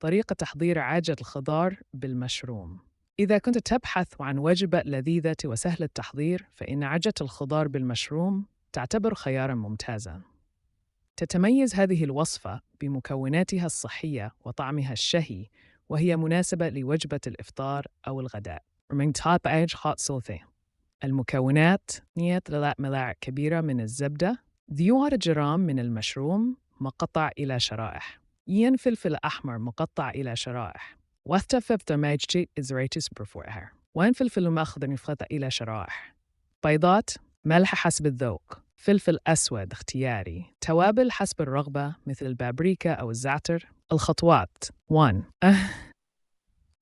طريقة تحضير عاجة الخضار بالمشروم. إذا كنت تبحث عن وجبة لذيذة وسهلة التحضير، فإن عجة الخضار بالمشروم تعتبر خياراً ممتازاً. تتميز هذه الوصفة بمكوناتها الصحية وطعمها الشهي، وهي مناسبة لوجبة الإفطار أو الغداء. من توب إيج hot sauté. المكونات: 3 ملاعق كبيرة من الزبدة، 2 جرام من المشروم مقطع إلى شرائح، فلفل أحمر مقطع إلى شرائح، واختفى تماجتي إزريتس بفوعها، فلفل مأخذ مفقطع إلى شرائح، بيضات، ملح حسب الذوق، فلفل أسود اختياري، توابل حسب الرغبة مثل البابريكا أو الزعتر. الخطوات: 1.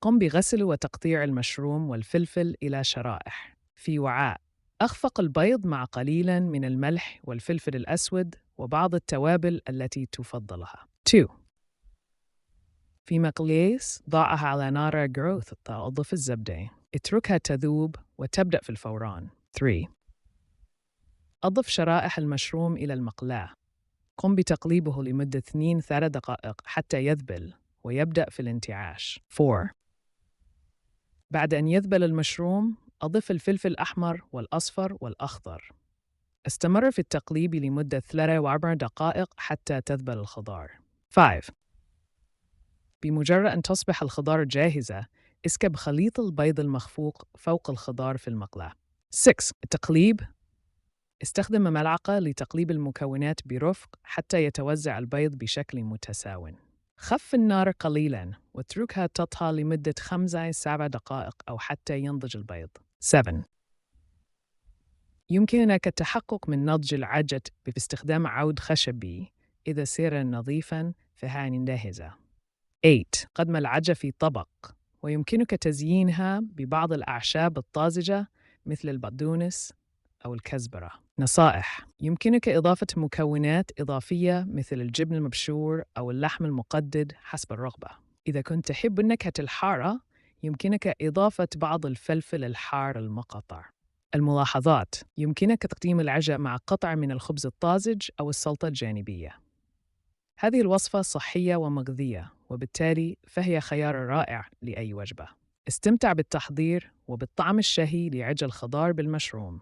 قم بغسل وتقطيع المشروم والفلفل إلى شرائح في وعاء. أخفق البيض مع قليلاً من الملح والفلفل الأسود وبعض التوابل التي تفضلها. 2. في مقياس ضعها على نار جروث، أضف الزبدة، اتركها تذوب وتبدأ في الفوران. 3. أضف شرائح المشروم إلى المقلاة. قم بتقليبه لمدة 2-3 دقائق حتى يذبل ويبدأ في الانتعاش. 4. بعد أن يذبل المشروم، أضف الفلفل الأحمر والأصفر والأخضر. استمر في التقليب لمدة 3-4 دقائق حتى تذبل الخضار. 5. بمجرد أن تصبح الخضار جاهزة، اسكب خليط البيض المخفوق فوق الخضار في المقلاة. 6. التقليب: استخدم ملعقة لتقليب المكونات برفق حتى يتوزع البيض بشكل متساو. خف النار قليلاً واتركها تطهى لمدة 5-7 دقائق أو حتى ينضج البيض. 7. يمكنك التحقق من نضج العجة باستخدام عود خشبي. إذا صار نظيفاً فهي جاهزة. 8. قدم العجة في طبق، ويمكنك تزيينها ببعض الأعشاب الطازجة مثل البقدونس أو الكزبرة. نصائح: يمكنك إضافة مكونات إضافية مثل الجبن المبشور أو اللحم المقدد حسب الرغبة. إذا كنت تحب النكهة الحارة، يمكنك إضافة بعض الفلفل الحار المقطع. الملاحظات: يمكنك تقديم العجة مع قطع من الخبز الطازج أو السلطة الجانبية. هذه الوصفة صحية ومغذية، وبالتالي فهي خيار رائع لأي وجبة. استمتع بالتحضير وبالطعم الشهي لعجة الخضار بالمشروم.